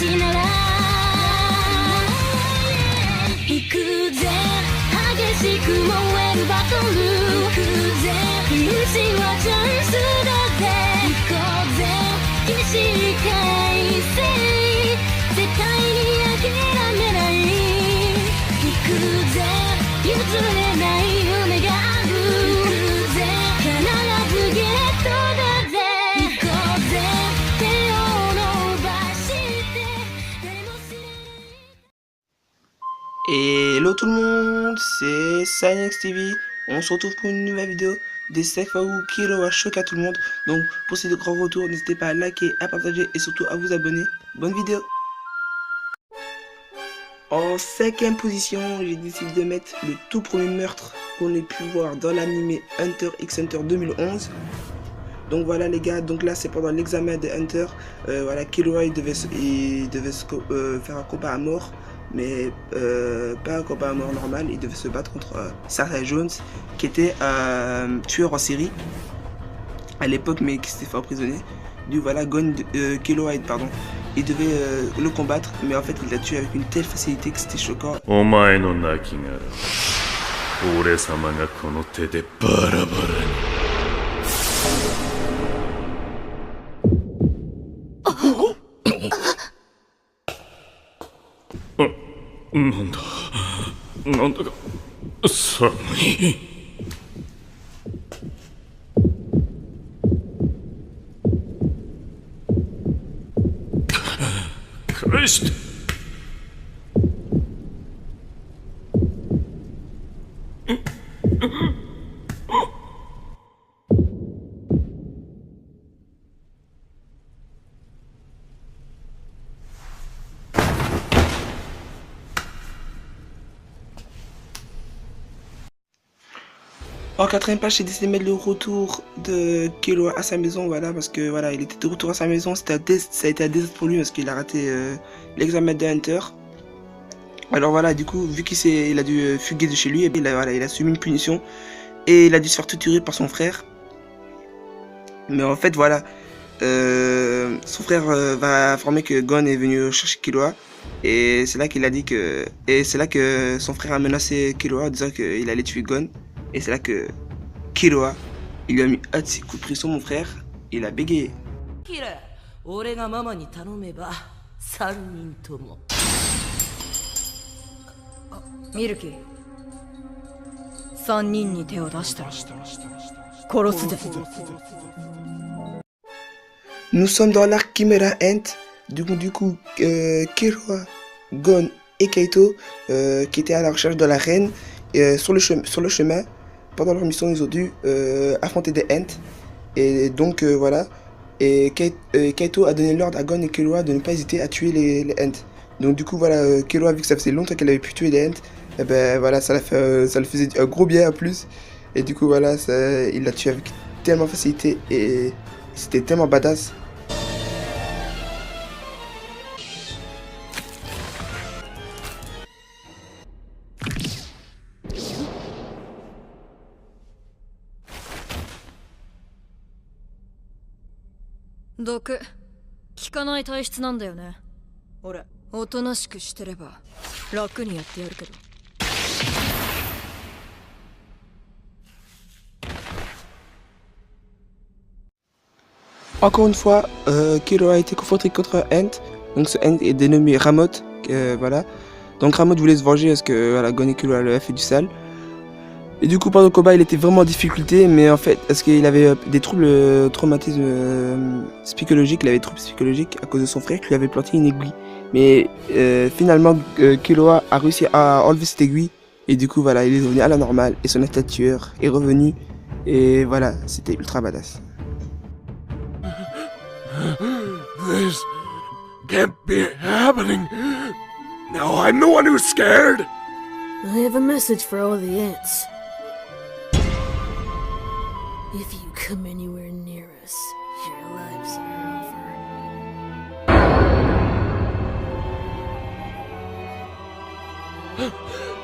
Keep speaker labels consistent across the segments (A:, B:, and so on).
A: しなら行くぜ激しく燃えるバトル行くぜピンチはチャンスだぜ行こうぜ起死回生絶対に諦めない行くぜ譲れない夢がある行くぜ必ずゲットだぜ行こうぜ手を伸ばして誰も知らない
B: Hello tout le monde, c'est Sinex TV. On se retrouve pour une nouvelle vidéo des Seifaou Killua choque à tout le monde. Donc pour ces deux grands retours, n'hésitez pas à liker, à partager et surtout à vous abonner. Bonne vidéo. En 5ème position, j'ai décidé de mettre le tout premier meurtre qu'on ait pu voir dans l'anime Hunter x Hunter 2011. Donc voilà les gars, donc là c'est pendant l'examen de Hunter. Voilà, Killua il devait faire un combat à mort. Mais pas un combat à mort normal, il devait se battre contre Sarah Jones, qui était un tueur en série à l'époque, mais qui s'était fait emprisonner. Du voilà, Killua, pardon, il devait le combattre, mais en fait il l'a tué avec une telle facilité que c'était choquant. En 4ème page, j'ai décidé de mettre le retour de Killua à sa maison, voilà, parce que voilà, il était de retour à sa maison, ça a été un désastre pour lui parce qu'il a raté l'examen de Hunter. Alors voilà, du coup, vu qu'il a dû fuguer de chez lui, et bien, il a subi une punition et il a dû se faire torturer par son frère. Mais en fait, voilà, son frère va informer que Gon est venu chercher Killua. Et c'est là qu'il a dit que... Et c'est là que son frère a menacé Killua en disant qu'il allait tuer Gon. Et c'est là que Killua, il lui a mis un de ses coups de pression, mon frère, il a bégayé.
C: Miruki, 3人に手を出したら殺すぜ。
B: Nous sommes dans l'arc Chimera Ant. Du coup Killua, Gon et Kaito qui étaient à la recherche de la reine sur le chemin. Pendant leur mission, ils ont dû affronter des Ents. Et donc voilà. Et Kaito a donné l'ordre à Gon et Killua de ne pas hésiter à tuer les Ents. Donc du coup voilà, Killua, vu que ça faisait longtemps qu'elle avait pu tuer les Ents, et ben voilà, ça le faisait un gros bien en plus. Et du coup voilà, il l'a tué avec tellement facilité et c'était tellement badass.
C: Doku, 効かない体質なんだよね。俺、おとなしくしてれば楽にやってやるけど。
B: Encore une fois, Killua a été confronté contre un Ent. Donc ce Ent est dénommé Ramoth. Voilà. Donc Ramoth voulait se venger parce que voilà, Gon et Killua lui a fait du sale. Et du coup pendant le combat il était vraiment en difficulté, mais en fait parce qu'il avait des troubles traumatismes psychologiques, il avait des troubles psychologiques à cause de son frère qui lui avait planté une aiguille. Mais finalement Killua a réussi à enlever cette aiguille et du coup voilà, il est revenu à la normale et son état de tueur est revenu et voilà, c'était ultra badass.
D: This can't be happening. Now I'm the one who's scared.
A: I have a message for all the ants. If you come anywhere near us, your lives are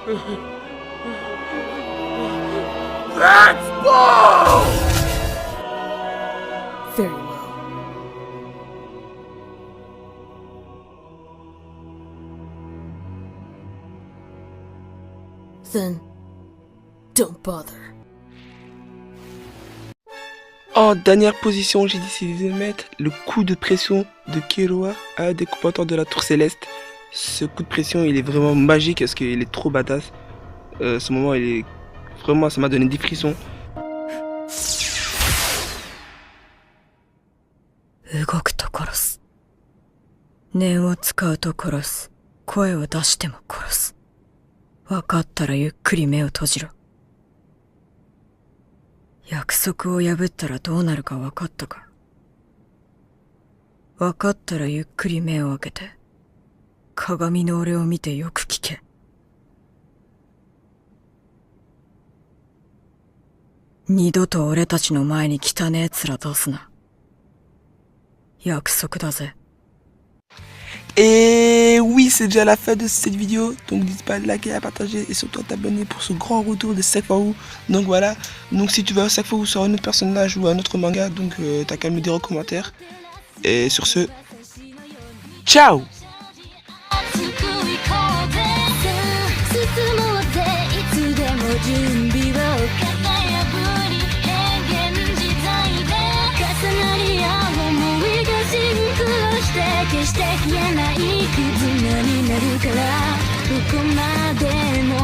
A: over.
D: That's bull!
A: Very well. Then don't bother.
B: En dernière position, j'ai décidé de mettre le coup de pression de Killua à des combattants de la Tour Céleste. Ce coup de pression, il est vraiment magique parce qu'il est trop badass. Ce moment, il est vraiment, ça m'a donné des frissons.
C: 動くと殺す。念を使うと殺す。声を出しても殺す。分かったらゆっくり目を閉じろ。約束を破ったらどうなるか分かったか。分かったらゆっくり目を開けて、鏡の俺を見てよく聞け。二度と俺たちの前に汚ねえ面出すな。約束だぜ。
B: Et oui, c'est déjà la fin de cette vidéo. Donc n'hésite pas à liker, à partager et surtout à t'abonner pour ce grand retour de Sekfaou. Donc voilà. Donc si tu veux un Sekfaou sur un autre personnage ou un autre manga, donc t'as qu'à me dire en commentaire. Et sur ce, ciao! 決して消えない絆になるからどこまでも